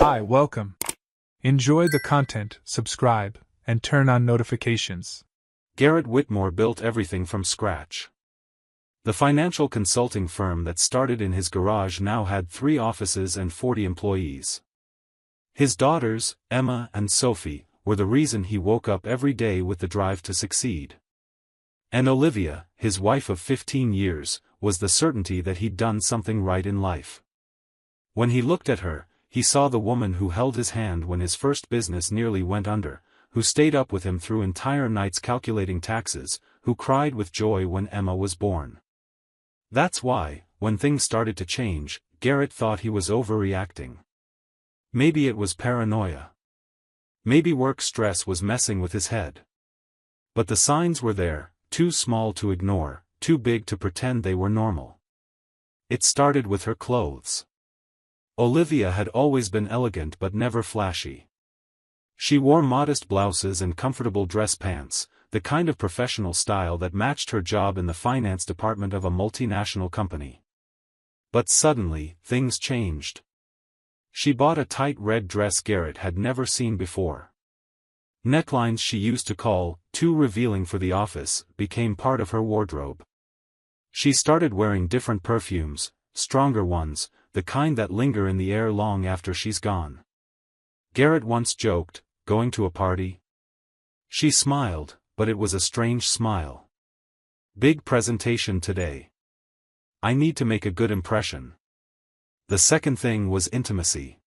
Hi, welcome. Enjoy the content, subscribe, and turn on notifications. Garrett Whitmore built everything from scratch. The financial consulting firm that started in his garage now had 3 offices and 40 employees. His daughters, Emma and Sophie, were the reason he woke up every day with the drive to succeed. And Olivia, his wife of 15 years, was the certainty that he'd done something right in life. When he looked at her, he saw the woman who held his hand when his first business nearly went under, who stayed up with him through entire nights calculating taxes, who cried with joy when Emma was born. That's why, when things started to change, Garrett thought he was overreacting. Maybe it was paranoia. Maybe work stress was messing with his head. But the signs were there, too small to ignore, too big to pretend they were normal. It started with her clothes. Olivia had always been elegant but never flashy. She wore modest blouses and comfortable dress pants, the kind of professional style that matched her job in the finance department of a multinational company. But suddenly, things changed. She bought a tight red dress Garrett had never seen before. Necklines she used to call too revealing for the office became part of her wardrobe. She started wearing different perfumes, stronger ones, the kind that linger in the air long after she's gone. Garrett once joked, "Going to a party?" She smiled, but it was a strange smile. "Big presentation today. I need to make a good impression." The second thing was intimacy.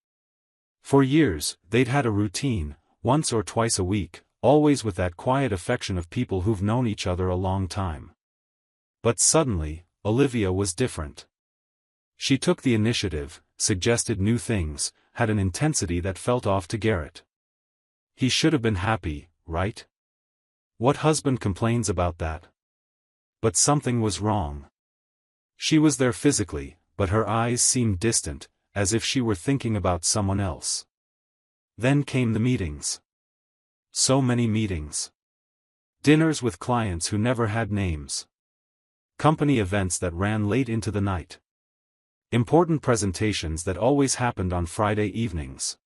For years, they'd had a routine, once or twice a week, always with that quiet affection of people who've known each other a long time. But suddenly, Olivia was different. She took the initiative, suggested new things, had an intensity that felt off to Garrett. He should have been happy, right? What husband complains about that? But something was wrong. She was there physically, but her eyes seemed distant, as if she were thinking about someone else. Then came the meetings. So many meetings. Dinners with clients who never had names. Company events that ran late into the night. Important presentations that always happened on Friday evenings.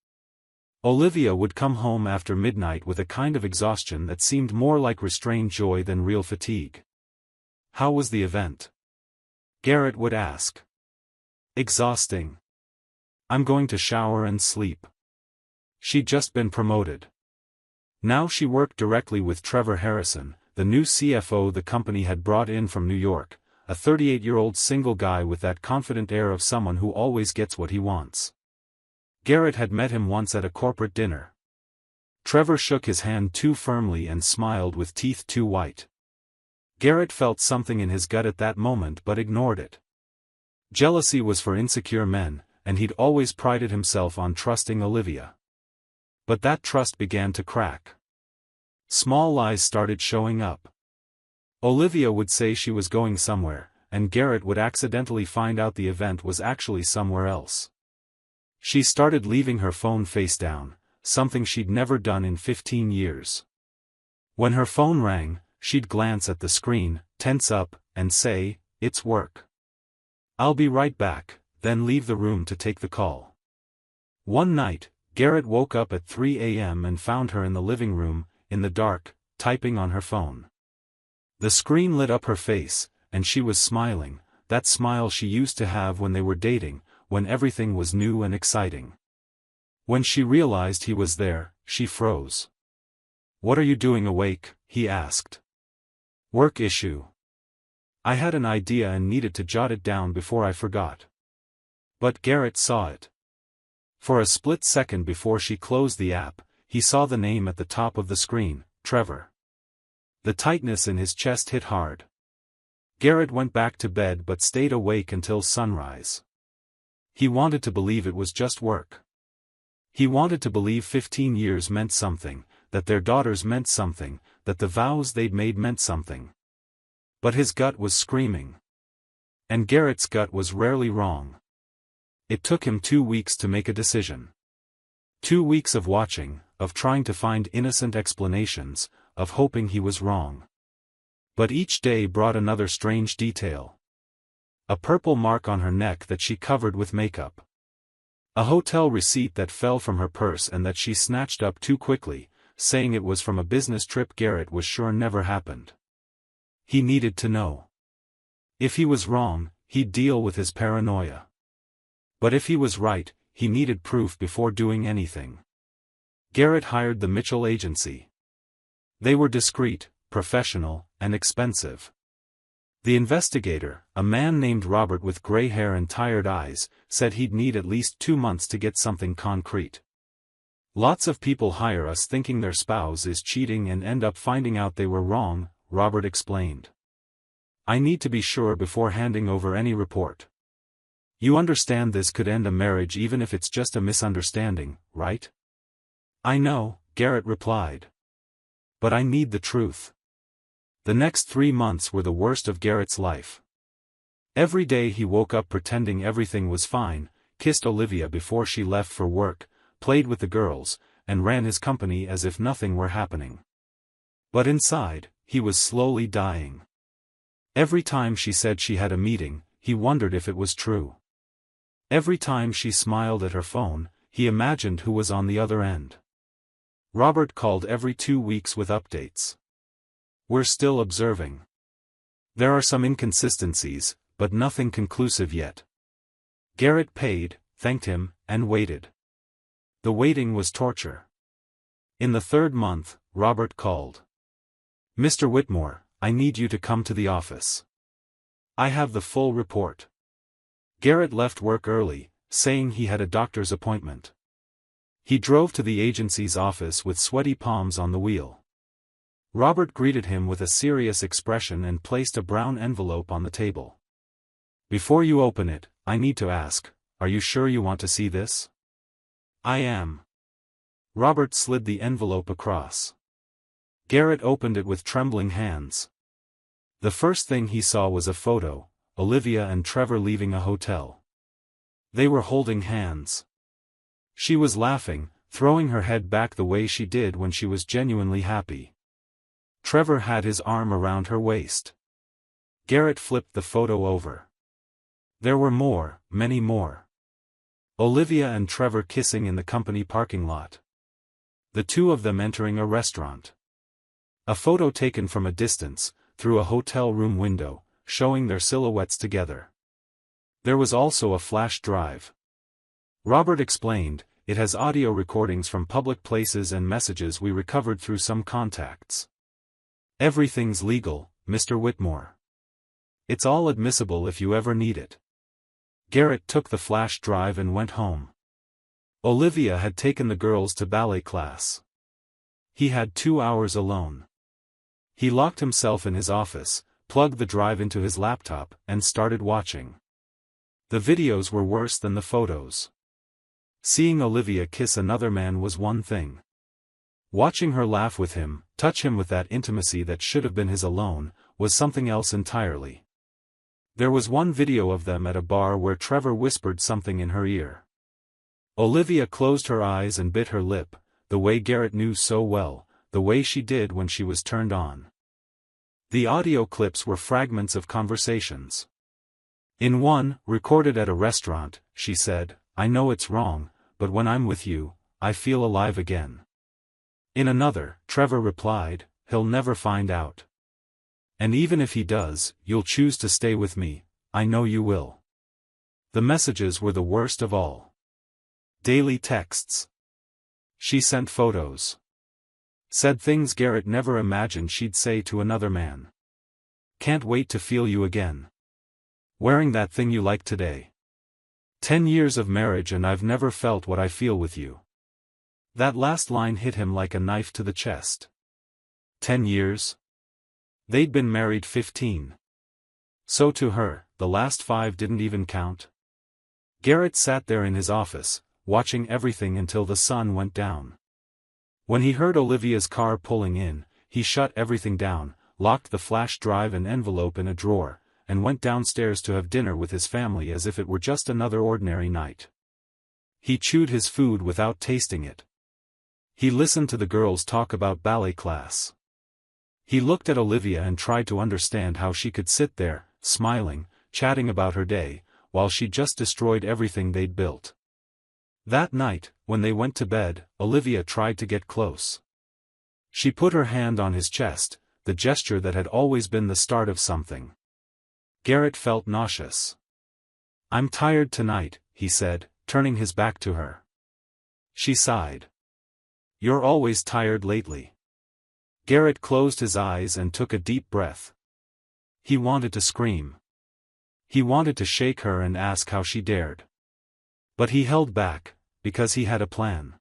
Olivia would come home after midnight with a kind of exhaustion that seemed more like restrained joy than real fatigue. "How was the event?" Garrett would ask. "Exhausting. I'm going to shower and sleep." She'd just been promoted. Now she worked directly with Trevor Harrison, the new CFO the company had brought in from New York, a 38-year-old single guy with that confident air of someone who always gets what he wants. Garrett had met him once at a corporate dinner. Trevor shook his hand too firmly and smiled with teeth too white. Garrett felt something in his gut at that moment but ignored it. Jealousy was for insecure men, and he'd always prided himself on trusting Olivia. But that trust began to crack. Small lies started showing up. Olivia would say she was going somewhere, and Garrett would accidentally find out the event was actually somewhere else. She started leaving her phone face down, something she'd never done in 15 years. When her phone rang, she'd glance at the screen, tense up, and say, "It's work. I'll be right back," then leave the room to take the call. One night, Garrett woke up at 3 a.m. and found her in the living room, in the dark, typing on her phone. The screen lit up her face, and she was smiling, that smile she used to have when they were dating, when everything was new and exciting. When she realized he was there, she froze. "What are you doing awake?" he asked. "Work issue. I had an idea and needed to jot it down before I forgot." But Garrett saw it. For a split second before she closed the app, he saw the name at the top of the screen, Trevor. The tightness in his chest hit hard. Garrett went back to bed but stayed awake until sunrise. He wanted to believe it was just work. He wanted to believe 15 years meant something, that their daughters meant something, that the vows they'd made meant something. But his gut was screaming. And Garrett's gut was rarely wrong. It took him 2 weeks to make a decision. 2 weeks of watching, of trying to find innocent explanations, of hoping he was wrong. But each day brought another strange detail. A purple mark on her neck that she covered with makeup. A hotel receipt that fell from her purse and that she snatched up too quickly, saying it was from a business trip Garrett was sure never happened. He needed to know. If he was wrong, he'd deal with his paranoia. But if he was right, he needed proof before doing anything. Garrett hired the Mitchell agency. They were discreet, professional, and expensive. The investigator, a man named Robert with gray hair and tired eyes, said he'd need at least 2 months to get something concrete. Lots of people hire us thinking their spouse is cheating and end up finding out they were wrong, Robert explained. I need to be sure before handing over any report. You understand this could end a marriage even if it's just a misunderstanding, right? I know, Garrett replied. But I need the truth. The next 3 months were the worst of Garrett's life. Every day he woke up pretending everything was fine, kissed Olivia before she left for work, played with the girls, and ran his company as if nothing were happening. But inside, he was slowly dying. Every time she said she had a meeting, he wondered if it was true. Every time she smiled at her phone, he imagined who was on the other end. Robert called every 2 weeks with updates. We're still observing. There are some inconsistencies, but nothing conclusive yet. Garrett paid, thanked him, and waited. The waiting was torture. In the 3rd month, Robert called. Mr. Whitmore, I need you to come to the office. I have the full report. Garrett left work early, saying he had a doctor's appointment. He drove to the agency's office with sweaty palms on the wheel. Robert greeted him with a serious expression and placed a brown envelope on the table. Before you open it, I need to ask, are you sure you want to see this? I am. Robert slid the envelope across. Garrett opened it with trembling hands. The first thing he saw was a photo, Olivia and Trevor leaving a hotel. They were holding hands. She was laughing, throwing her head back the way she did when she was genuinely happy. Trevor had his arm around her waist. Garrett flipped the photo over. There were more, many more. Olivia and Trevor kissing in the company parking lot. The two of them entering a restaurant. A photo taken from a distance, through a hotel room window, showing their silhouettes together. There was also a flash drive. Robert explained, it has audio recordings from public places and messages we recovered through some contacts. Everything's legal, Mr. Whitmore. It's all admissible if you ever need it. Garrett took the flash drive and went home. Olivia had taken the girls to ballet class. He had 2 hours alone. He locked himself in his office, plugged the drive into his laptop, and started watching. The videos were worse than the photos. Seeing Olivia kiss another man was one thing. Watching her laugh with him, touch him with that intimacy that should have been his alone, was something else entirely. There was one video of them at a bar where Trevor whispered something in her ear. Olivia closed her eyes and bit her lip, the way Garrett knew so well, the way she did when she was turned on. The audio clips were fragments of conversations. In one, recorded at a restaurant, she said, I know it's wrong, but when I'm with you, I feel alive again. In another, Trevor replied, he'll never find out. And even if he does, you'll choose to stay with me, I know you will. The messages were the worst of all. Daily texts. She sent photos. Said things Garrett never imagined she'd say to another man. Can't wait to feel you again. Wearing that thing you like today. 10 years of marriage and I've never felt what I feel with you. That last line hit him like a knife to the chest. 10 years? They'd been married 15. So to her, the last 5 didn't even count. Garrett sat there in his office, watching everything until the sun went down. When he heard Olivia's car pulling in, he shut everything down, locked the flash drive and envelope in a drawer, and went downstairs to have dinner with his family as if it were just another ordinary night. He chewed his food without tasting it. He listened to the girls talk about ballet class. He looked at Olivia and tried to understand how she could sit there, smiling, chatting about her day, while she just destroyed everything they'd built. That night, when they went to bed, Olivia tried to get close. She put her hand on his chest, the gesture that had always been the start of something. Garrett felt nauseous. "I'm tired tonight," he said, turning his back to her. She sighed. "You're always tired lately." Garrett closed his eyes and took a deep breath. He wanted to scream. He wanted to shake her and ask how she dared. But he held back, because he had a plan.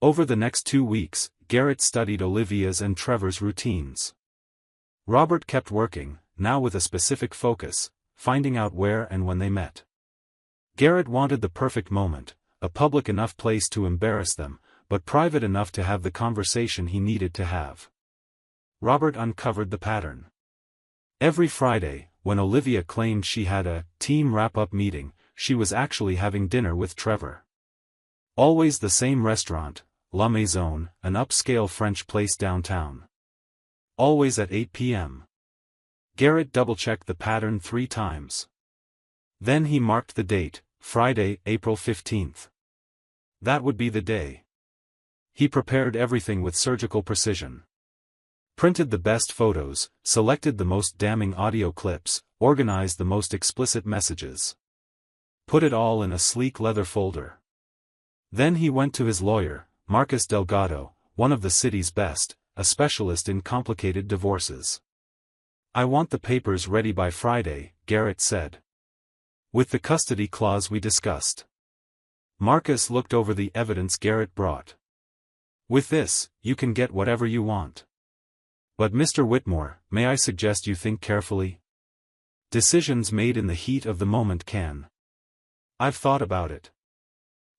Over the next 2 weeks, Garrett studied Olivia's and Trevor's routines. Robert kept working, now with a specific focus, finding out where and when they met. Garrett wanted the perfect moment, a public enough place to embarrass them, but private enough to have the conversation he needed to have. Robert uncovered the pattern. Every Friday, when Olivia claimed she had a team wrap-up meeting, she was actually having dinner with Trevor. Always the same restaurant, La Maison, an upscale French place downtown. Always at 8 p.m. Garrett double-checked the pattern 3 times. Then he marked the date, Friday, April 15th. That would be the day. He prepared everything with surgical precision. Printed the best photos, selected the most damning audio clips, organized the most explicit messages. Put it all in a sleek leather folder. Then he went to his lawyer, Marcus Delgado, one of the city's best, a specialist in complicated divorces. "I want the papers ready by Friday," Garrett said. "With the custody clause we discussed." Marcus looked over the evidence Garrett brought. "With this, you can get whatever you want. But Mr. Whitmore, may I suggest you think carefully? Decisions made in the heat of the moment can. I've thought about it.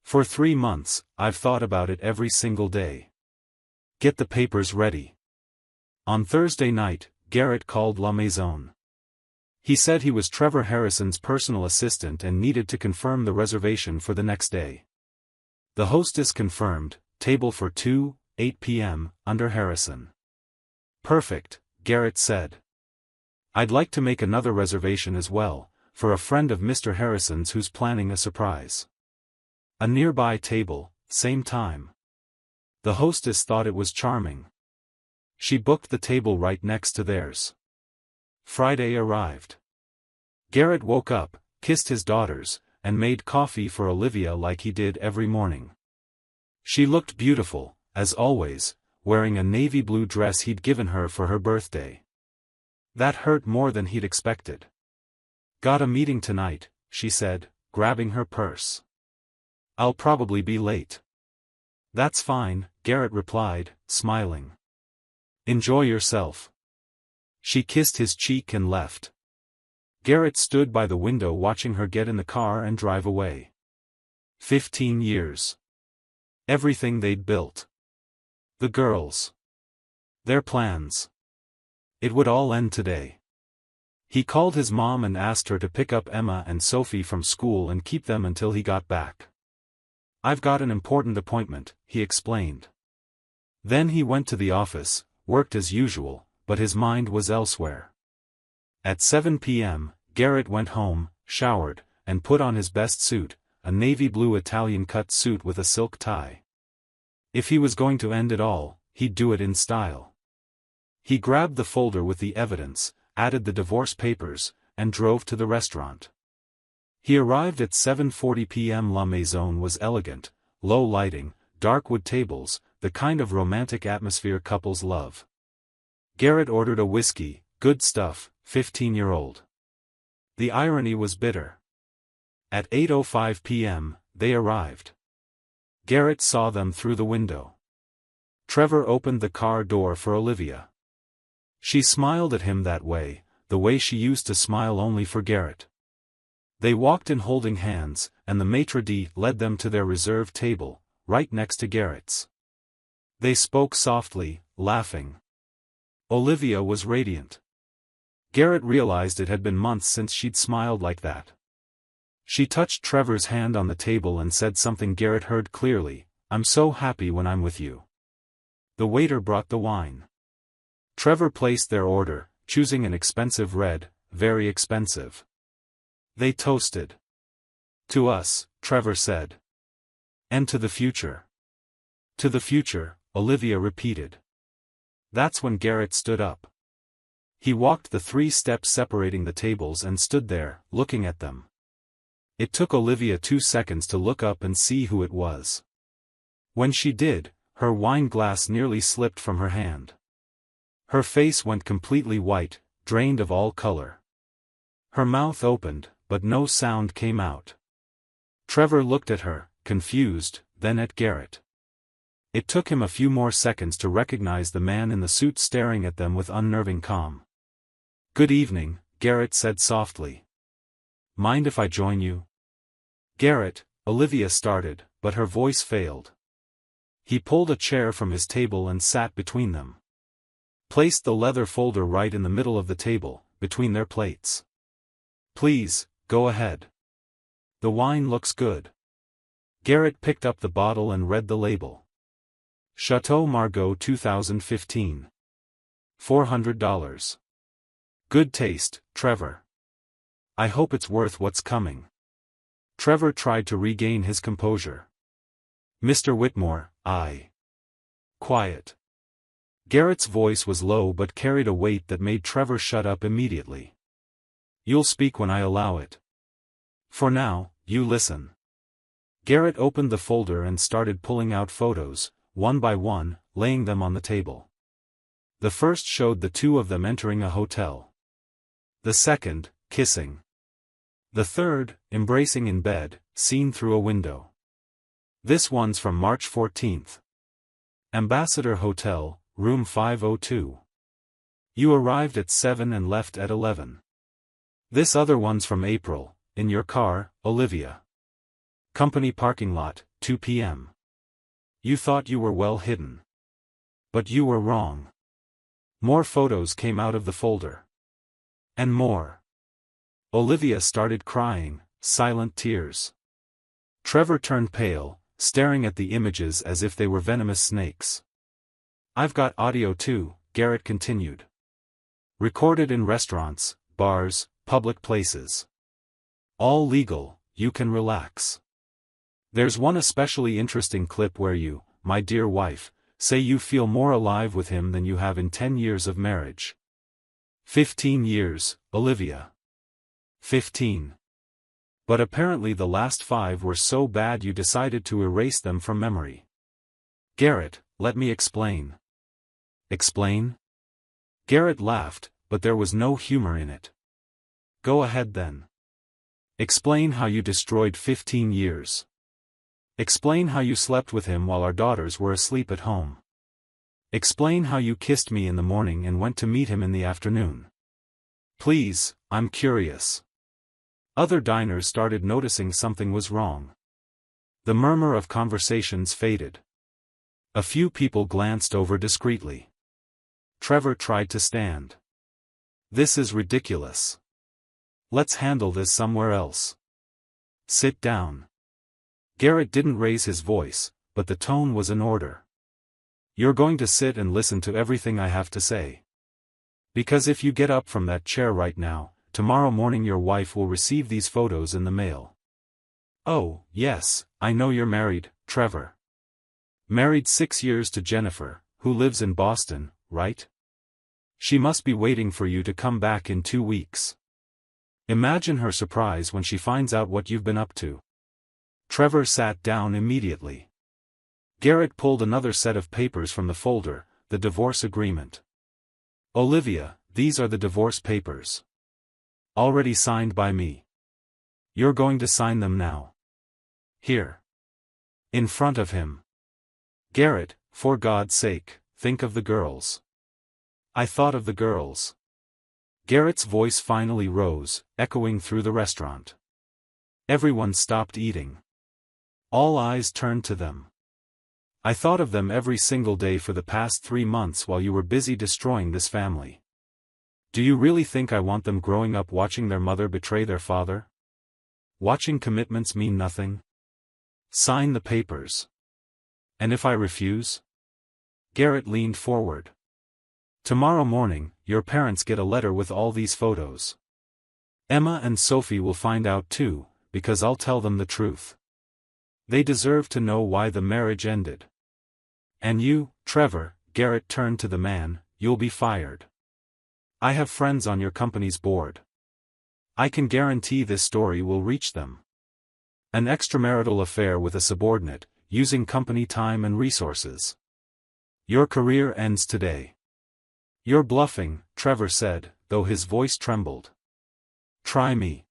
For 3 months, I've thought about it every single day. Get the papers ready." On Thursday night, Garrett called La Maison. He said he was Trevor Harrison's personal assistant and needed to confirm the reservation for the next day. The hostess confirmed, table for 2, 8 p.m., under Harrison. "Perfect," Garrett said. "I'd like to make another reservation as well, for a friend of Mr. Harrison's who's planning a surprise. A nearby table, same time." The hostess thought it was charming. She booked the table right next to theirs. Friday arrived. Garrett woke up, kissed his daughters, and made coffee for Olivia like he did every morning. She looked beautiful, as always, wearing a navy blue dress he'd given her for her birthday. That hurt more than he'd expected. "Got a meeting tonight," she said, grabbing her purse. "I'll probably be late." "That's fine," Garrett replied, smiling. "Enjoy yourself." She kissed his cheek and left. Garrett stood by the window watching her get in the car and drive away. 15 years. Everything they'd built. The girls. Their plans. It would all end today. He called his mom and asked her to pick up Emma and Sophie from school and keep them until he got back. "I've got an important appointment," he explained. Then he went to the office, worked as usual, but his mind was elsewhere. At 7 p.m., Garrett went home, showered, and put on his best suit, a navy blue Italian-cut suit with a silk tie. If he was going to end it all, he'd do it in style. He grabbed the folder with the evidence, added the divorce papers, and drove to the restaurant. He arrived at 7:40 p.m. La Maison was elegant, low lighting, dark wood tables, the kind of romantic atmosphere couples love. Garrett ordered a whiskey, good stuff, 15-year-old. The irony was bitter. At 8:05 p.m., they arrived. Garrett saw them through the window. Trevor opened the car door for Olivia. She smiled at him that way, the way she used to smile only for Garrett. They walked in holding hands, and the maitre d' led them to their reserved table, right next to Garrett's. They spoke softly, laughing. Olivia was radiant. Garrett realized it had been months since she'd smiled like that. She touched Trevor's hand on the table and said something Garrett heard clearly, "I'm so happy when I'm with you." The waiter brought the wine. Trevor placed their order, choosing an expensive red, very expensive. They toasted. "To us," Trevor said. And to the future. To the future, Olivia repeated. That's when Garrett stood up. He walked the 3 steps separating the tables and stood there, looking at them. It took Olivia 2 seconds to look up and see who it was. When she did, her wine glass nearly slipped from her hand. Her face went completely white, drained of all color. Her mouth opened, but no sound came out. Trevor looked at her, confused, then at Garrett. It took him a few more seconds to recognize the man in the suit staring at them with unnerving calm. "Good evening," Garrett said softly. "Mind if I join you?" "Garrett," Olivia started, but her voice failed. He pulled a chair from his table and sat between them. Placed the leather folder right in the middle of the table, between their plates. "Please, go ahead. The wine looks good." Garrett picked up the bottle and read the label. Chateau Margaux 2015. $400. Good taste, Trevor. I hope it's worth what's coming. Trevor tried to regain his composure. "Mr. Whitmore, Quiet." Garrett's voice was low but carried a weight that made Trevor shut up immediately. "You'll speak when I allow it. For now, you listen." Garrett opened the folder and started pulling out photos, one by one, laying them on the table. The first showed the 2 of them entering a hotel. The second, kissing. The third, embracing in bed, seen through a window. "This one's from March 14th. Ambassador Hotel, room 502. You arrived at 7 and left at 11. This other one's from April, in your car, Olivia. Company parking lot, 2 p.m. You thought you were well hidden. But you were wrong." More photos came out of the folder. And more. Olivia started crying, silent tears. Trevor turned pale, staring at the images as if they were venomous snakes. "I've got audio too," Garrett continued. "Recorded in restaurants, bars, public places. All legal, you can relax. There's one especially interesting clip where you, my dear wife, say you feel more alive with him than you have in 10 years of marriage." 15 years, Olivia. 15. But apparently the last 5 were so bad you decided to erase them from memory. "Garrett, let me explain." "Explain?" Garrett laughed, but there was no humor in it. "Go ahead then. Explain how you destroyed 15 years. Explain how you slept with him while our daughters were asleep at home. Explain how you kissed me in the morning and went to meet him in the afternoon. Please, I'm curious." Other diners started noticing something was wrong. The murmur of conversations faded. A few people glanced over discreetly. Trevor tried to stand. "This is ridiculous. Let's handle this somewhere else. Sit down." Garrett didn't raise his voice, but the tone was an order. "You're going to sit and listen to everything I have to say. Because if you get up from that chair right now, tomorrow morning your wife will receive these photos in the mail." "Oh, yes, I know you're married, Trevor. Married 6 years to Jennifer, who lives in Boston, right? She must be waiting for you to come back in 2 weeks. Imagine her surprise when she finds out what you've been up to." Trevor sat down immediately. Garrett pulled another set of papers from the folder, the divorce agreement. "Olivia, these are the divorce papers. Already signed by me. You're going to sign them now. Here. In front of him. Garrett, for God's sake, think of the girls." "I thought of the girls." Garrett's voice finally rose, echoing through the restaurant. Everyone stopped eating. All eyes turned to them. "I thought of them every single day for the past 3 months while you were busy destroying this family. Do you really think I want them growing up watching their mother betray their father? Watching commitments mean nothing? Sign the papers. And if I refuse?" Garrett leaned forward. "Tomorrow morning, your parents get a letter with all these photos. Emma and Sophie will find out too, because I'll tell them the truth. They deserve to know why the marriage ended. And you, Trevor, Garrett turned to the man, you'll be fired. I have friends on your company's board. I can guarantee this story will reach them. An extramarital affair with a subordinate, using company time and resources. Your career ends today. You're bluffing, Trevor said, though his voice trembled. Try me.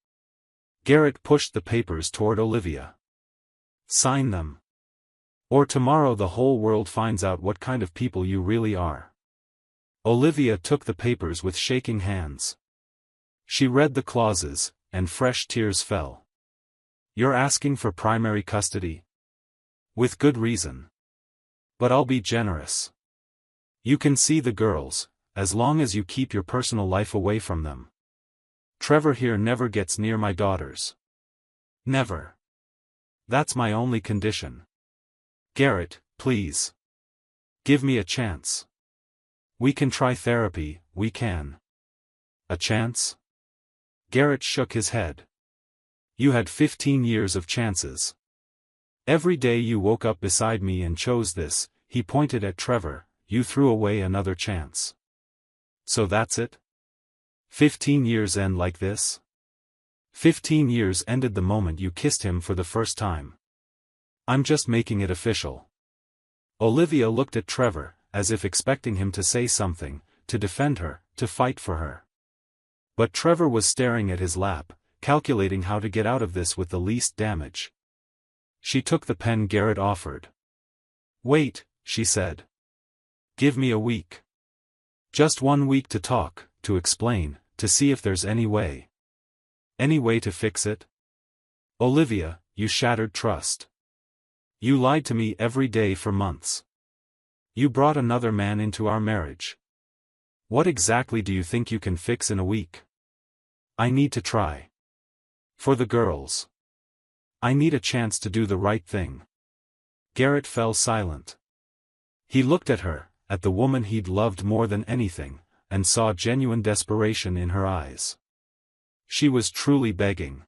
Garrett pushed the papers toward Olivia. Sign them. Or tomorrow the whole world finds out what kind of people you really are. Olivia took the papers with shaking hands. She read the clauses, and fresh tears fell. You're asking for primary custody? With good reason. But I'll be generous. You can see the girls, as long as you keep your personal life away from them. Trevor here never gets near my daughters. Never. That's my only condition. Garrett, please. Give me a chance. We can try therapy, we can. A chance? Garrett shook his head. You had 15 years of chances. Every day you woke up beside me and chose this, he pointed at Trevor, you threw away another chance. So that's it? 15 years end like this? 15 years ended the moment you kissed him for the first time. I'm just making it official. Olivia looked at Trevor, as if expecting him to say something, to defend her, to fight for her. But Trevor was staring at his lap, calculating how to get out of this with the least damage. She took the pen Garrett offered. Wait, she said. Give me a week. Just 1 week to talk, to explain, to see if there's any way. Any way to fix it? Olivia, you shattered trust. You lied to me every day for months. You brought another man into our marriage. What exactly do you think you can fix in a week? I need to try. For the girls. I need a chance to do the right thing. Garrett fell silent. He looked at her, at the woman he'd loved more than anything, and saw genuine desperation in her eyes. She was truly begging.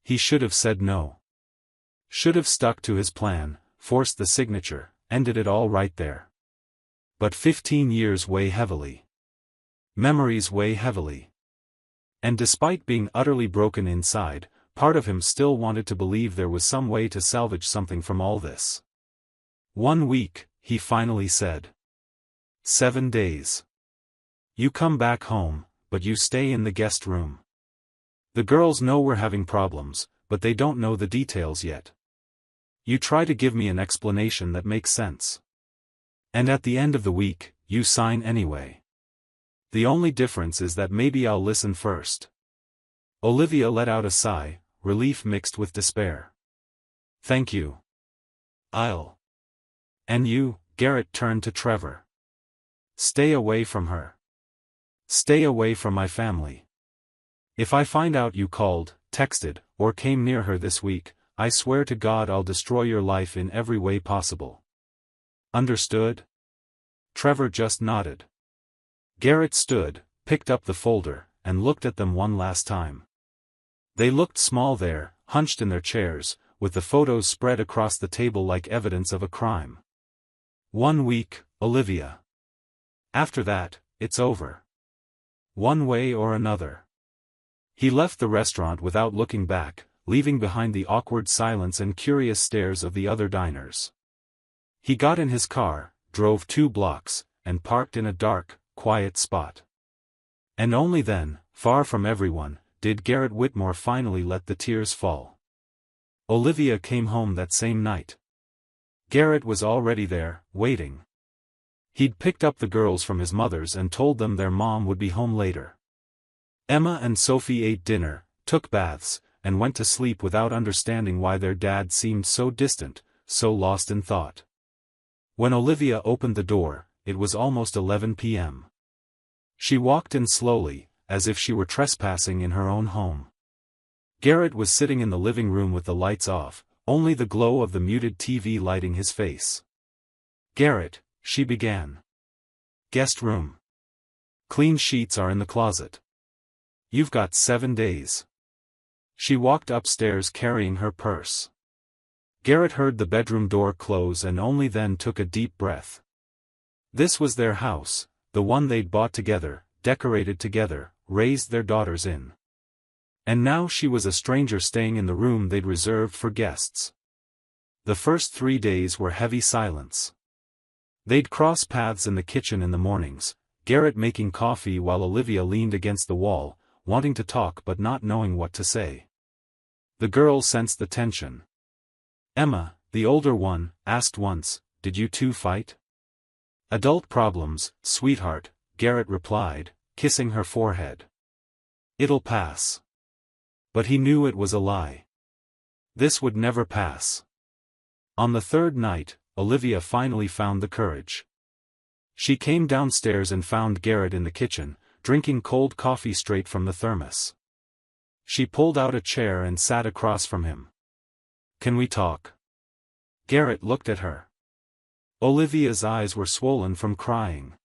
He should have said no. Should have stuck to his plan, forced the signature, ended it all right there. But 15 years weigh heavily. Memories weigh heavily. And despite being utterly broken inside, part of him still wanted to believe there was some way to salvage something from all this. 1 week, he finally said. 7 days. You come back home, but you stay in the guest room. The girls know we're having problems, but they don't know the details yet. You try to give me an explanation that makes sense. And at the end of the week, you sign anyway. The only difference is that maybe I'll listen first. Olivia let out a sigh, relief mixed with despair. Thank you. I'll. And you, Garrett turned to Trevor. Stay away from her. Stay away from my family. If I find out you called, texted, or came near her this week, I swear to God I'll destroy your life in every way possible. Understood? Trevor just nodded. Garrett stood, picked up the folder, and looked at them one last time. They looked small there, hunched in their chairs, with the photos spread across the table like evidence of a crime. 1 week, Olivia. After that, it's over. One way or another. He left the restaurant without looking back, leaving behind the awkward silence and curious stares of the other diners. He got in his car, drove 2 blocks, and parked in a dark, quiet spot. And only then, far from everyone, did Garrett Whitmore finally let the tears fall. Olivia came home that same night. Garrett was already there, waiting. He'd picked up the girls from his mother's and told them their mom would be home later. Emma and Sophie ate dinner, took baths, and went to sleep without understanding why their dad seemed so distant, so lost in thought. When Olivia opened the door, it was almost 11 p.m. She walked in slowly, as if she were trespassing in her own home. Garrett was sitting in the living room with the lights off, only the glow of the muted TV lighting his face. Garrett, she began. Guest room. Clean sheets are in the closet. You've got 7 days. She walked upstairs carrying her purse. Garrett heard the bedroom door close and only then took a deep breath. This was their house, the one they'd bought together, decorated together, raised their daughters in. And now she was a stranger staying in the room they'd reserved for guests. The first 3 days were heavy silence. They'd cross paths in the kitchen in the mornings, Garrett making coffee while Olivia leaned against the wall, wanting to talk but not knowing what to say. The girls sensed the tension. Emma, the older one, asked once, "Did you two fight?" "Adult problems, sweetheart," Garrett replied, kissing her forehead. "It'll pass." But he knew it was a lie. This would never pass. On the third night, Olivia finally found the courage. She came downstairs and found Garrett in the kitchen, drinking cold coffee straight from the thermos. She pulled out a chair and sat across from him. "Can we talk?" Garrett looked at her. Olivia's eyes were swollen from crying.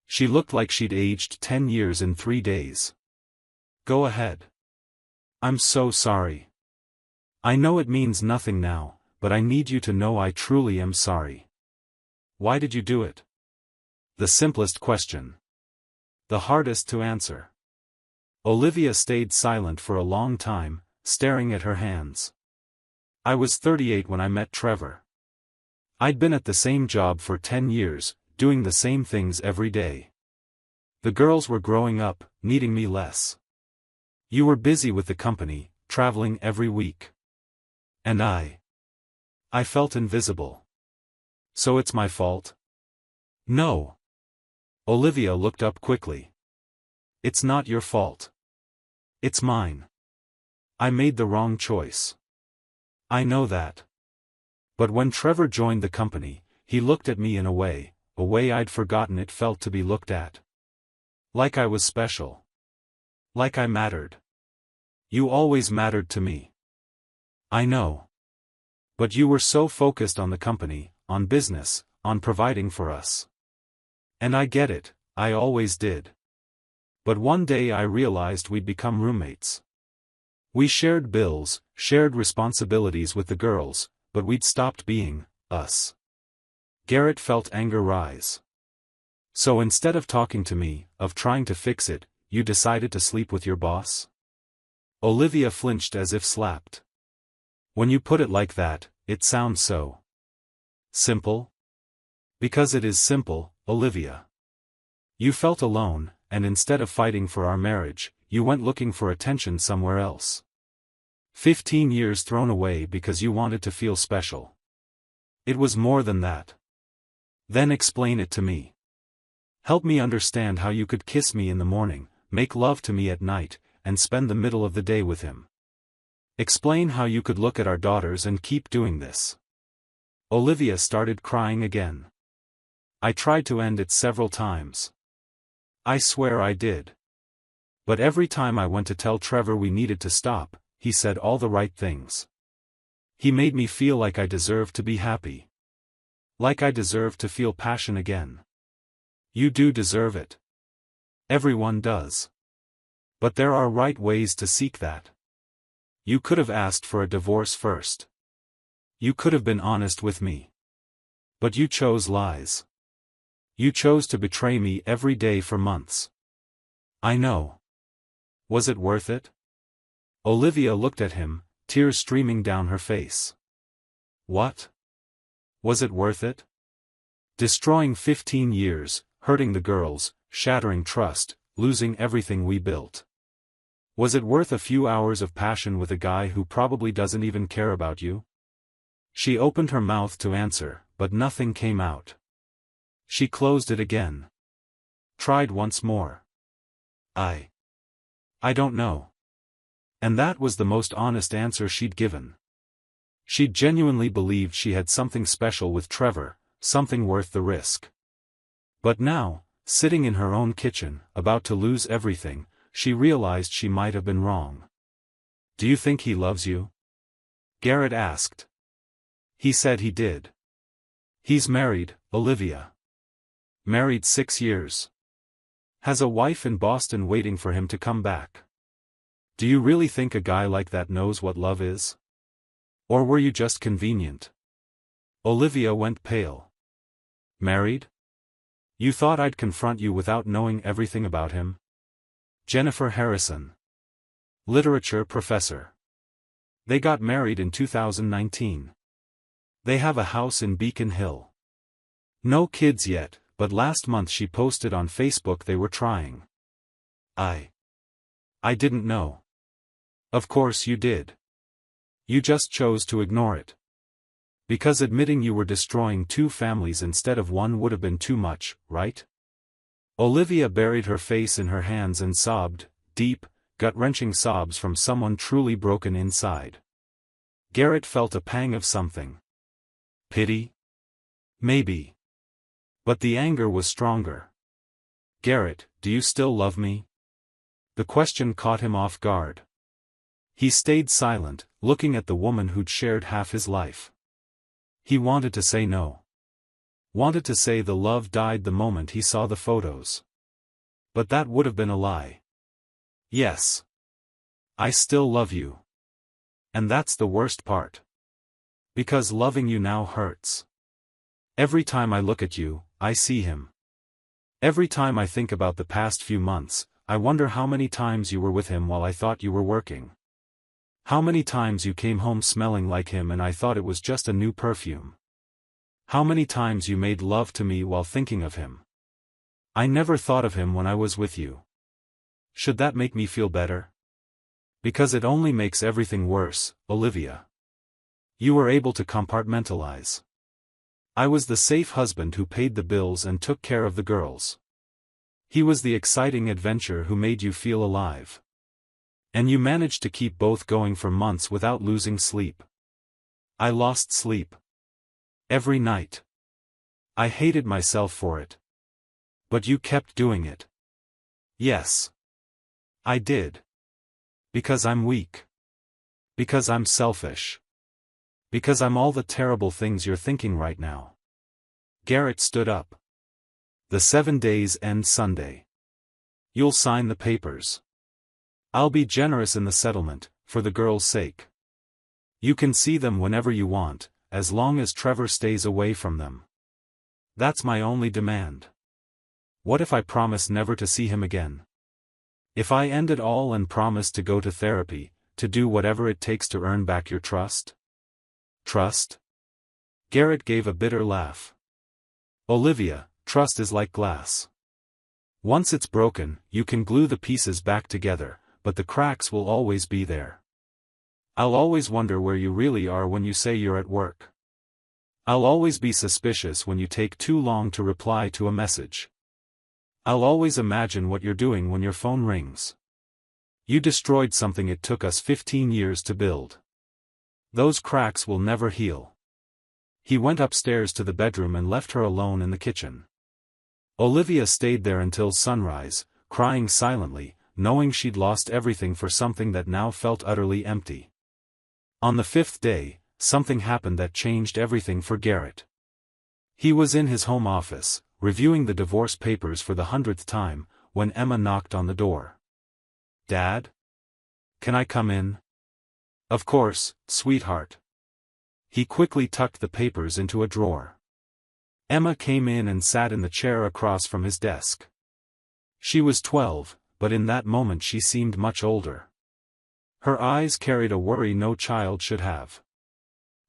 She looked like she'd aged 10 years in 3 days. "Go ahead." "I'm so sorry. I know it means nothing now, but I need you to know I truly am sorry." "Why did you do it?" The simplest question. The hardest to answer. Olivia stayed silent for a long time, staring at her hands. "I was 38 when I met Trevor. I'd been at the same job for 10 years, doing the same things every day. The girls were growing up, needing me less. You were busy with the company, traveling every week. And I felt invisible. So it's my fault?" "No." Olivia looked up quickly. "It's not your fault. It's mine. I made the wrong choice. I know that. But when Trevor joined the company, he looked at me in a way I'd forgotten it felt to be looked at. Like I was special. Like I mattered. You always mattered to me. I know. But you were so focused on the company, on business, on providing for us. And I get it, I always did. But one day I realized we'd become roommates. We shared bills, shared responsibilities with the girls, but we'd stopped being us." Garrett felt anger rise. "So instead of talking to me, of trying to fix it, you decided to sleep with your boss?" Olivia flinched as if slapped. "When you put it like that, it sounds so simple." "Because it is simple, Olivia. You felt alone, and instead of fighting for our marriage, you went looking for attention somewhere else. 15 years thrown away because you wanted to feel special. It was more than that. Then explain it to me. Help me understand how you could kiss me in the morning, make love to me at night, and spend the middle of the day with him. Explain how you could look at our daughters and keep doing this." Olivia started crying again. "I tried to end it several times. I swear I did. But every time I went to tell Trevor we needed to stop, he said all the right things. He made me feel like I deserved to be happy. Like I deserved to feel passion again. You do deserve it. Everyone does. But there are right ways to seek that. You could have asked for a divorce first. You could have been honest with me. But you chose lies. You chose to betray me every day for months. I know. Was it worth it?" Olivia looked at him, tears streaming down her face. "What? Was it worth it? Destroying 15 years, hurting the girls, shattering trust, losing everything we built. Was it worth a few hours of passion with a guy who probably doesn't even care about you?" She opened her mouth to answer, but nothing came out. She closed it again. Tried once more. I don't know." And that was the most honest answer she'd given. She genuinely believed she had something special with Trevor, something worth the risk. But now, sitting in her own kitchen, about to lose everything, she realized she might have been wrong. "Do you think he loves you?" Garrett asked. "He said he did. He's married, Olivia. Married 6 years. Has a wife in Boston waiting for him to come back. Do you really think a guy like that knows what love is? Or were you just convenient? Olivia went pale. Married? You thought I'd confront you without knowing everything about him? Jennifer Harrison. Literature professor. They got married in 2019. They have a house in Beacon Hill. No kids yet, but last month she posted on Facebook they were trying. I didn't know. Of course you did. You just chose to ignore it. Because admitting you were destroying two families instead of one would have been too much, right? Olivia buried her face in her hands and sobbed, deep, gut-wrenching sobs from someone truly broken inside. Garrett felt a pang of something. Pity? Maybe. But the anger was stronger. Garrett, do you still love me? The question caught him off guard. He stayed silent, looking at the woman who'd shared half his life. He wanted to say no. Wanted to say the love died the moment he saw the photos. But that would have been a lie. Yes. I still love you. And that's the worst part. Because loving you now hurts. Every time I look at you, I see him. Every time I think about the past few months, I wonder how many times you were with him while I thought you were working. How many times you came home smelling like him and I thought it was just a new perfume. How many times you made love to me while thinking of him. I never thought of him when I was with you. Should that make me feel better? Because it only makes everything worse, Olivia. You were able to compartmentalize. I was the safe husband who paid the bills and took care of the girls. He was the exciting adventure who made you feel alive. And you managed to keep both going for months without losing sleep. I lost sleep. Every night. I hated myself for it. But you kept doing it. Yes. I did. Because I'm weak. Because I'm selfish. Because I'm all the terrible things you're thinking right now. Garrett stood up. The 7 days end Sunday. You'll sign the papers. I'll be generous in the settlement, for the girls' sake. You can see them whenever you want, as long as Trevor stays away from them. That's my only demand. What if I promise never to see him again? If I end it all and promise to go to therapy, to do whatever it takes to earn back your trust? Trust? Garrett gave a bitter laugh. Olivia, trust is like glass. Once it's broken, you can glue the pieces back together, but the cracks will always be there. I'll always wonder where you really are when you say you're at work. I'll always be suspicious when you take too long to reply to a message. I'll always imagine what you're doing when your phone rings. You destroyed something it took us 15 years to build. Those cracks will never heal. He went upstairs to the bedroom and left her alone in the kitchen. Olivia stayed there until sunrise, crying silently, knowing she'd lost everything for something that now felt utterly empty. On the 5th day, something happened that changed everything for Garrett. He was in his home office, reviewing the divorce papers for the 100th time, when Emma knocked on the door. Dad? Can I come in? Of course, sweetheart. He quickly tucked the papers into a drawer. Emma came in and sat in the chair across from his desk. She was 12, but in that moment she seemed much older. Her eyes carried a worry no child should have.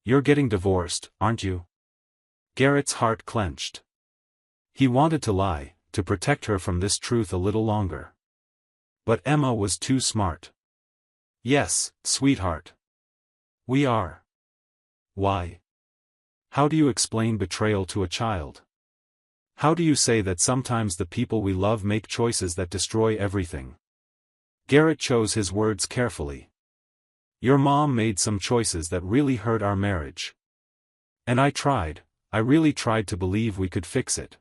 You're getting divorced, aren't you? Garrett's heart clenched. He wanted to lie, to protect her from this truth a little longer. But Emma was too smart. Yes, sweetheart. We are. Why? How do you explain betrayal to a child? How do you say that sometimes the people we love make choices that destroy everything? Garrett chose his words carefully. Your mom made some choices that really hurt our marriage. And I really tried to believe we could fix it.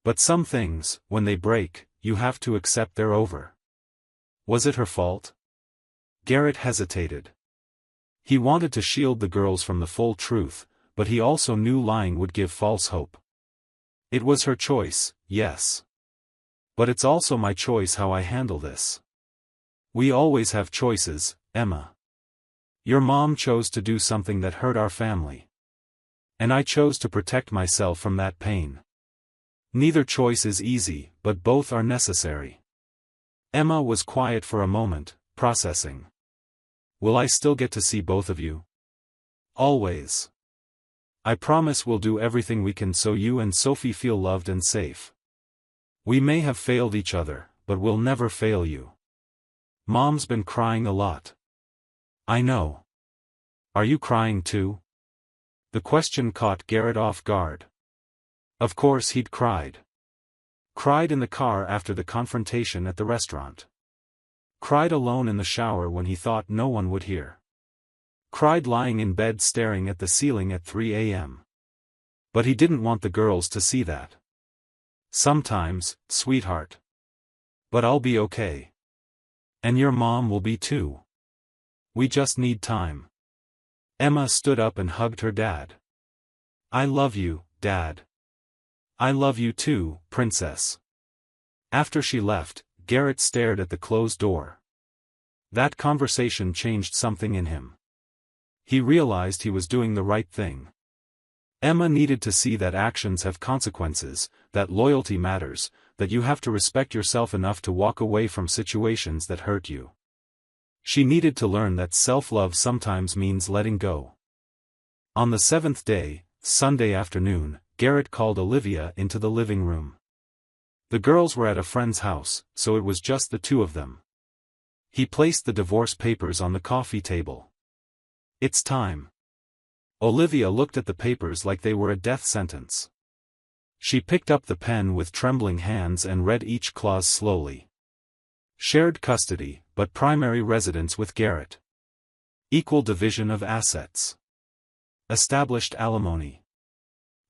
But some things, when they break, you have to accept they're over. Was it her fault? Garrett hesitated. He wanted to shield the girls from the full truth, but he also knew lying would give false hope. It was her choice, yes. But it's also my choice how I handle this. We always have choices, Emma. Your mom chose to do something that hurt our family. And I chose to protect myself from that pain. Neither choice is easy, but both are necessary. Emma was quiet for a moment, processing. Will I still get to see both of you? Always. I promise we'll do everything we can so you and Sophie feel loved and safe. We may have failed each other, but we'll never fail you. Mom's been crying a lot. I know. Are you crying too? The question caught Garrett off guard. Of course he'd cried. Cried in the car after the confrontation at the restaurant. Cried alone in the shower when he thought no one would hear. Cried lying in bed staring at the ceiling at 3 a.m. But he didn't want the girls to see that. Sometimes, sweetheart. But I'll be okay. And your mom will be too. We just need time. Emma stood up and hugged her dad. I love you, Dad. I love you too, Princess. After she left, Garrett stared at the closed door. That conversation changed something in him. He realized he was doing the right thing. Emma needed to see that actions have consequences, that loyalty matters, that you have to respect yourself enough to walk away from situations that hurt you. She needed to learn that self-love sometimes means letting go. On the 7th day, Sunday afternoon, Garrett called Olivia into the living room. The girls were at a friend's house, so it was just the two of them. He placed the divorce papers on the coffee table. It's time. Olivia looked at the papers like they were a death sentence. She picked up the pen with trembling hands and read each clause slowly. Shared custody, but primary residence with Garrett. Equal division of assets. Established alimony.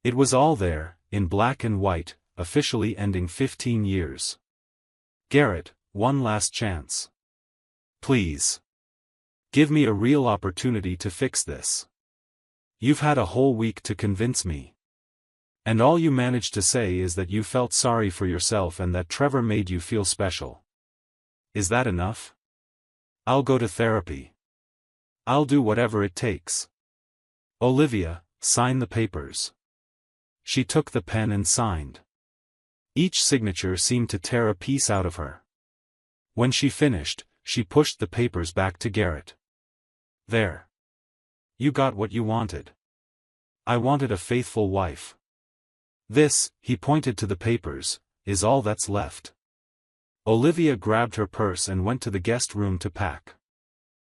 It was all there, in black and white, officially ending 15 years. Garrett, one last chance. Please. Give me a real opportunity to fix this. You've had a whole week to convince me. And all you managed to say is that you felt sorry for yourself and that Trevor made you feel special. Is that enough? I'll go to therapy. I'll do whatever it takes. Olivia, sign the papers. She took the pen and signed. Each signature seemed to tear a piece out of her. When she finished, she pushed the papers back to Garrett. There. You got what you wanted. I wanted a faithful wife. This, he pointed to the papers, is all that's left. Olivia grabbed her purse and went to the guest room to pack.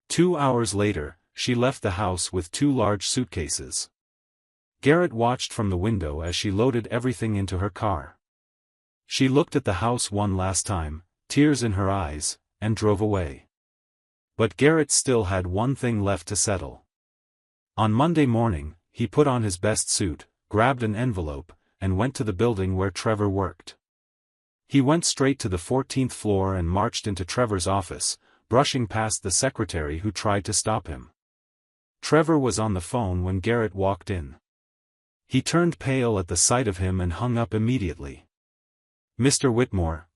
2 hours later, she left the house with 2 large suitcases. Garrett watched from the window as she loaded everything into her car. She looked at the house one last time, tears in her eyes, and drove away. But Garrett still had one thing left to settle. On Monday morning, he put on his best suit, grabbed an envelope, and went to the building where Trevor worked. He went straight to the 14th floor and marched into Trevor's office, brushing past the secretary who tried to stop him. Trevor was on the phone when Garrett walked in. He turned pale at the sight of him and hung up immediately. Mr. Whitmore,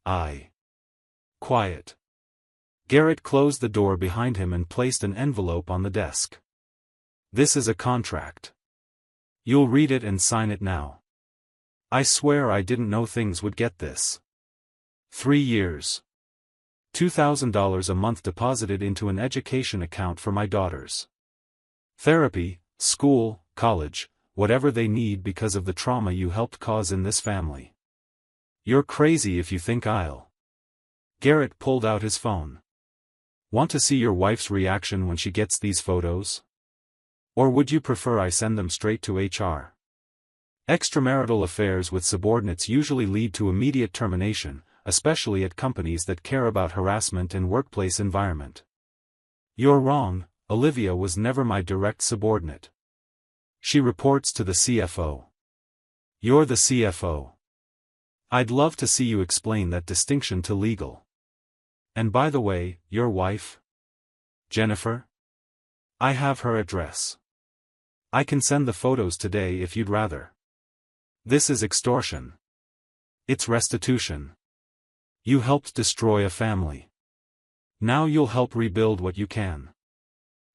Quiet. Garrett closed the door behind him and placed an envelope on the desk. This is a contract. You'll read it and sign it now. I swear I didn't know things would get this. 3 years. $2,000 a month deposited into an education account for my daughters. Therapy, school, college, whatever they need because of the trauma you helped cause in this family. You're crazy if you think I'll. Garrett pulled out his phone. Want to see your wife's reaction when she gets these photos? Or would you prefer I send them straight to HR? Extramarital affairs with subordinates usually lead to immediate termination, especially at companies that care about harassment and workplace environment. You're wrong, Olivia was never my direct subordinate. She reports to the CFO. You're the CFO. I'd love to see you explain that distinction to legal. And by the way, your wife? Jennifer? I have her address. I can send the photos today if you'd rather. This is extortion. It's restitution. You helped destroy a family. Now you'll help rebuild what you can.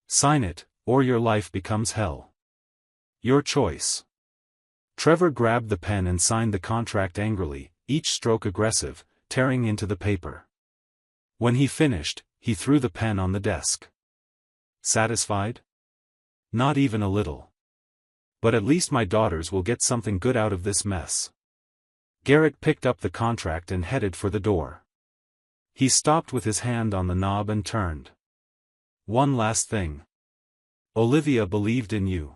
Sign it, or your life becomes hell. Your choice. Trevor grabbed the pen and signed the contract angrily, each stroke aggressive, tearing into the paper. When he finished, he threw the pen on the desk. Satisfied? Not even a little. But at least my daughters will get something good out of this mess. Garrett picked up the contract and headed for the door. He stopped with his hand on the knob and turned. One last thing. Olivia believed in you.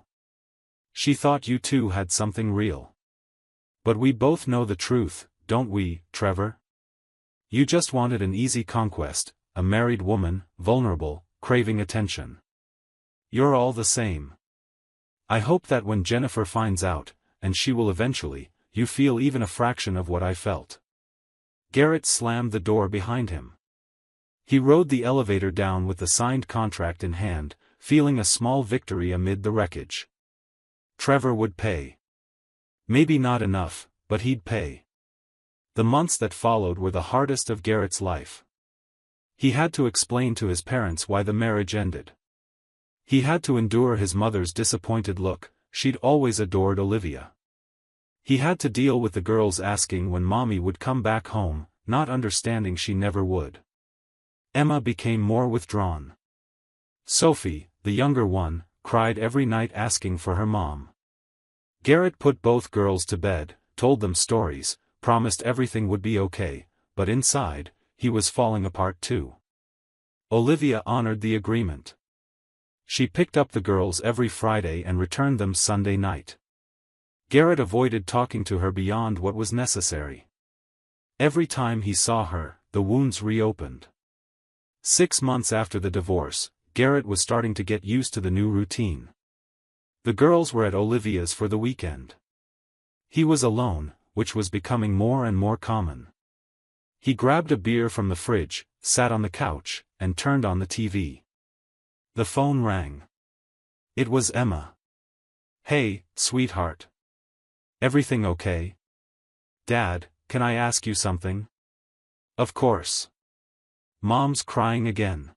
She thought you two had something real. But we both know the truth, don't we, Trevor? You just wanted an easy conquest, a married woman, vulnerable, craving attention. You're all the same. I hope that when Jennifer finds out, and she will eventually, you feel even a fraction of what I felt. Garrett slammed the door behind him. He rode the elevator down with the signed contract in hand, feeling a small victory amid the wreckage. Trevor would pay. Maybe not enough, but he'd pay. The months that followed were the hardest of Garrett's life. He had to explain to his parents why the marriage ended. He had to endure his mother's disappointed look, she'd always adored Olivia. He had to deal with the girls asking when Mommy would come back home, not understanding she never would. Emma became more withdrawn. Sophie, the younger one, cried every night asking for her mom. Garrett put both girls to bed, told them stories, promised everything would be okay, but inside, he was falling apart too. Olivia honored the agreement. She picked up the girls every Friday and returned them Sunday night. Garrett avoided talking to her beyond what was necessary. Every time he saw her, the wounds reopened. 6 months after the divorce, Garrett was starting to get used to the new routine. The girls were at Olivia's for the weekend. He was alone, which was becoming more and more common. He grabbed a beer from the fridge, sat on the couch, and turned on the TV. The phone rang. It was Emma. "Hey, sweetheart. Everything okay? Dad, can I ask you something?" "Of course. Mom's crying again."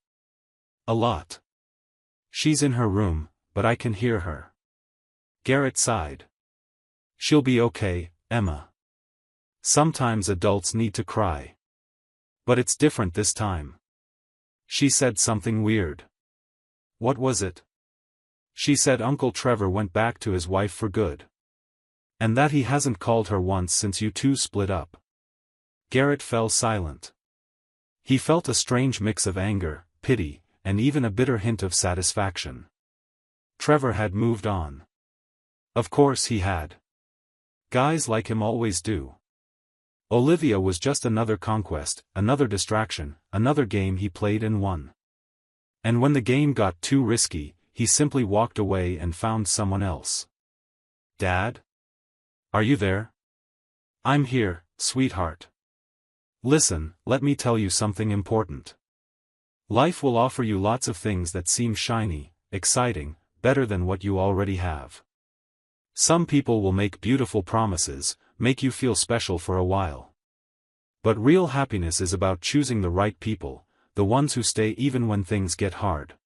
"A lot." "She's in her room, but I can hear her." Garrett sighed. "She'll be okay, Emma. Sometimes adults need to cry. But it's different this time. She said something weird." "What was it?" "She said Uncle Trevor went back to his wife for good. And that he hasn't called her once since you two split up." Garrett fell silent. He felt a strange mix of anger, pity, and even a bitter hint of satisfaction. Trevor had moved on. Of course he had. Guys like him always do. Olivia was just another conquest, another distraction, another game he played and won. And when the game got too risky, he simply walked away and found someone else. "Dad? Are you there?" "I'm here, sweetheart. Listen, let me tell you something important. Life will offer you lots of things that seem shiny, exciting, better than what you already have. Some people will make beautiful promises, make you feel special for a while. But real happiness is about choosing the right people, the ones who stay even when things get hard.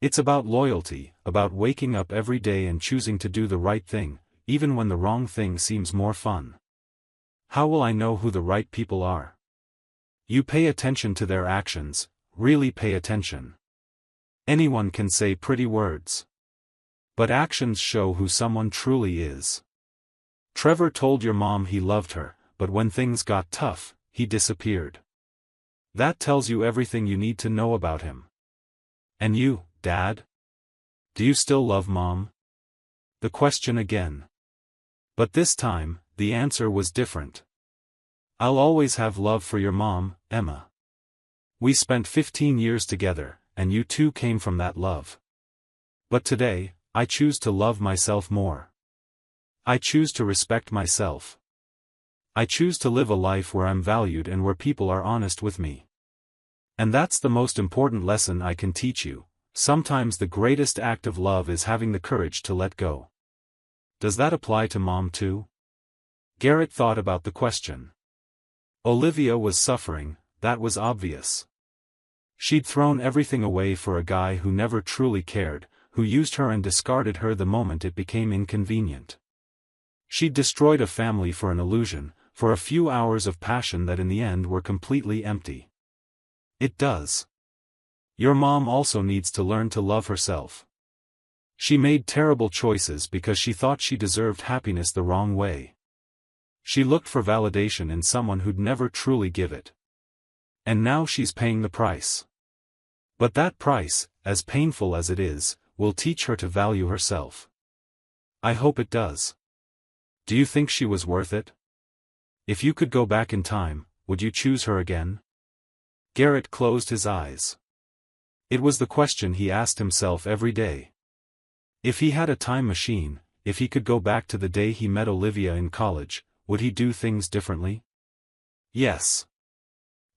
It's about loyalty, about waking up every day and choosing to do the right thing, even when the wrong thing seems more fun. How will I know who the right people are? You pay attention to their actions, really pay attention. Anyone can say pretty words. But actions show who someone truly is. Trevor told your mom he loved her, but when things got tough, he disappeared. That tells you everything you need to know about him. And you, Dad? Do you still love Mom? The question again. But this time, the answer was different. I'll always have love for your mom, Emma. We spent 15 years together, and you two came from that love. But today, I choose to love myself more. I choose to respect myself. I choose to live a life where I'm valued and where people are honest with me. And that's the most important lesson I can teach you. Sometimes the greatest act of love is having the courage to let go. Does that apply to Mom too? Garrett thought about the question. Olivia was suffering, that was obvious. She'd thrown everything away for a guy who never truly cared, who used her and discarded her the moment it became inconvenient. She'd destroyed a family for an illusion, for a few hours of passion that in the end were completely empty. It does. Your mom also needs to learn to love herself. She made terrible choices because she thought she deserved happiness the wrong way. She looked for validation in someone who'd never truly give it. And now she's paying the price. But that price, as painful as it is, will teach her to value herself. I hope it does. Do you think she was worth it? If you could go back in time, would you choose her again? Garrett closed his eyes. It was the question he asked himself every day. If he had a time machine, if he could go back to the day he met Olivia in college, would he do things differently? Yes.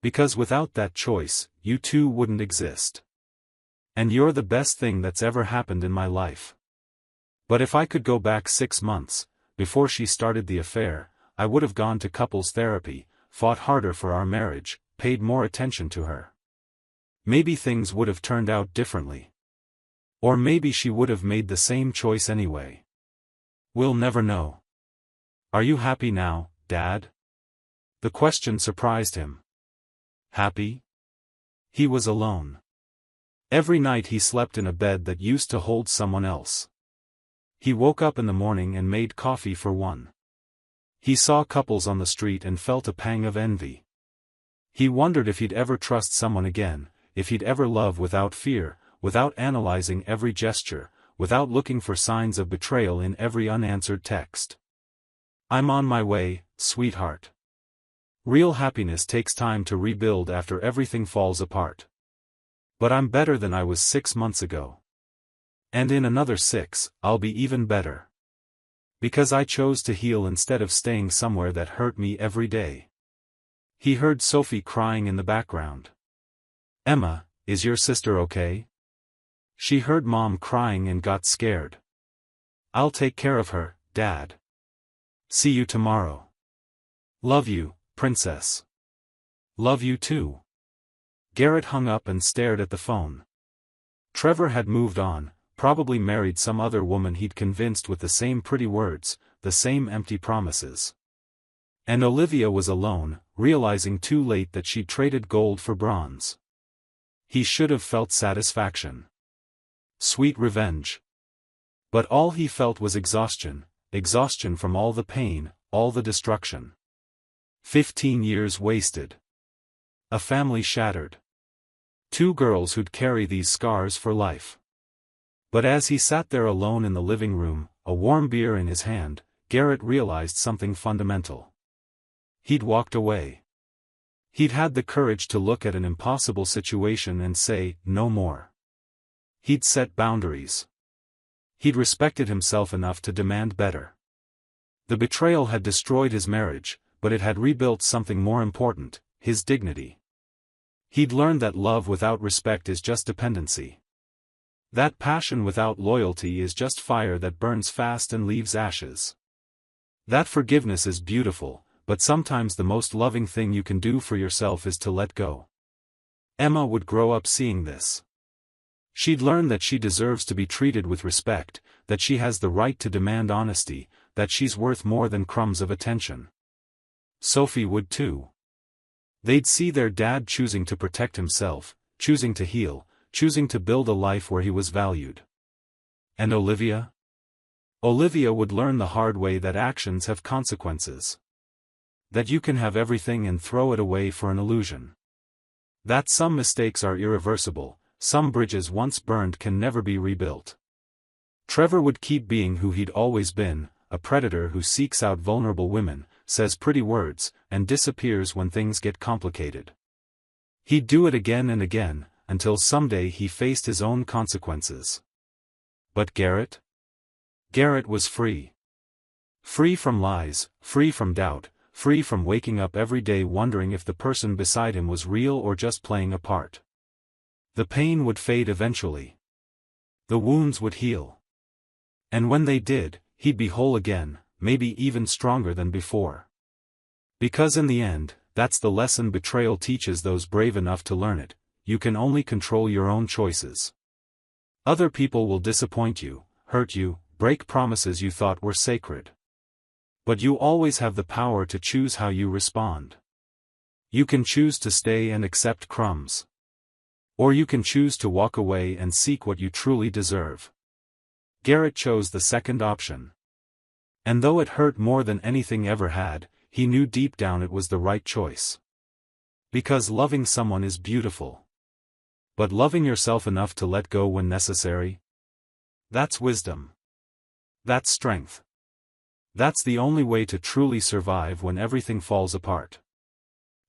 Because without that choice, you two wouldn't exist. And you're the best thing that's ever happened in my life. But if I could go back 6 months, before she started the affair, I would have gone to couples therapy, fought harder for our marriage, paid more attention to her. Maybe things would have turned out differently. Or maybe she would have made the same choice anyway. We'll never know. Are you happy now, Dad? The question surprised him. Happy? He was alone. Every night he slept in a bed that used to hold someone else. He woke up in the morning and made coffee for one. He saw couples on the street and felt a pang of envy. He wondered if he'd ever trust someone again, if he'd ever love without fear, without analyzing every gesture, without looking for signs of betrayal in every unanswered text. I'm on my way, sweetheart. Real happiness takes time to rebuild after everything falls apart. But I'm better than I was 6 months ago. And in another 6, I'll be even better. Because I chose to heal instead of staying somewhere that hurt me every day. He heard Sophie crying in the background. Emma, is your sister okay? She heard Mom crying and got scared. I'll take care of her, Dad. See you tomorrow. Love you, Princess. Love you too. Garrett hung up and stared at the phone. Trevor had moved on, probably married some other woman he'd convinced with the same pretty words, the same empty promises. And Olivia was alone, realizing too late that she'd traded gold for bronze. He should have felt satisfaction. Sweet revenge. But all he felt was exhaustion, exhaustion from all the pain, all the destruction. 15 years wasted. A family shattered. 2 girls who'd carry these scars for life. But as he sat there alone in the living room, a warm beer in his hand, Garrett realized something fundamental. He'd walked away. He'd had the courage to look at an impossible situation and say, no more. He'd set boundaries. He'd respected himself enough to demand better. The betrayal had destroyed his marriage, but it had rebuilt something more important, his dignity. He'd learned that love without respect is just dependency. That passion without loyalty is just fire that burns fast and leaves ashes. That forgiveness is beautiful, but sometimes the most loving thing you can do for yourself is to let go. Emma would grow up seeing this. She'd learn that she deserves to be treated with respect, that she has the right to demand honesty, that she's worth more than crumbs of attention. Sophie would too. They'd see their dad choosing to protect himself, choosing to heal, choosing to build a life where he was valued. And Olivia? Olivia would learn the hard way that actions have consequences. That you can have everything and throw it away for an illusion. That some mistakes are irreversible, some bridges once burned can never be rebuilt. Trevor would keep being who he'd always been, a predator who seeks out vulnerable women, says pretty words, and disappears when things get complicated. He'd do it again and again, until someday he faced his own consequences. But Garrett? Garrett was free. Free from lies, free from doubt, free from waking up every day wondering if the person beside him was real or just playing a part. The pain would fade eventually. The wounds would heal. And when they did, he'd be whole again, maybe even stronger than before. Because in the end, that's the lesson betrayal teaches those brave enough to learn it. you can only control your own choices. Other people will disappoint you, hurt you, break promises you thought were sacred. But you always have the power to choose how you respond. You can choose to stay and accept crumbs. Or you can choose to walk away and seek what you truly deserve. Garrett chose the second option. And though it hurt more than anything ever had, he knew deep down it was the right choice. Because loving someone is beautiful. But loving yourself enough to let go when necessary? That's wisdom. That's strength. That's the only way to truly survive when everything falls apart.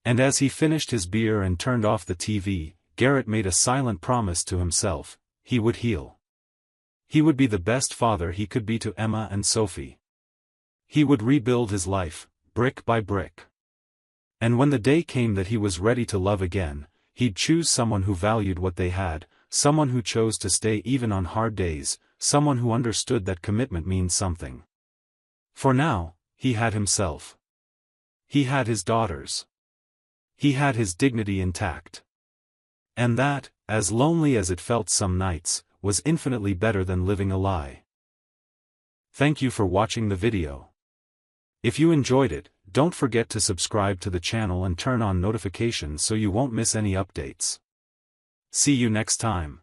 And as he finished his beer and turned off the TV, Garrett made a silent promise to himself: he would heal. He would be the best father he could be to Emma and Sophie. He would rebuild his life, brick by brick. And when the day came that he was ready to love again, he'd choose someone who valued what they had, someone who chose to stay even on hard days, someone who understood that commitment means something. For now, he had himself. He had his daughters. He had his dignity intact. And that, as lonely as it felt some nights, was infinitely better than living a lie. Thank you for watching the video. If you enjoyed it, don't forget to subscribe to the channel and turn on notifications so you won't miss any updates. See you next time.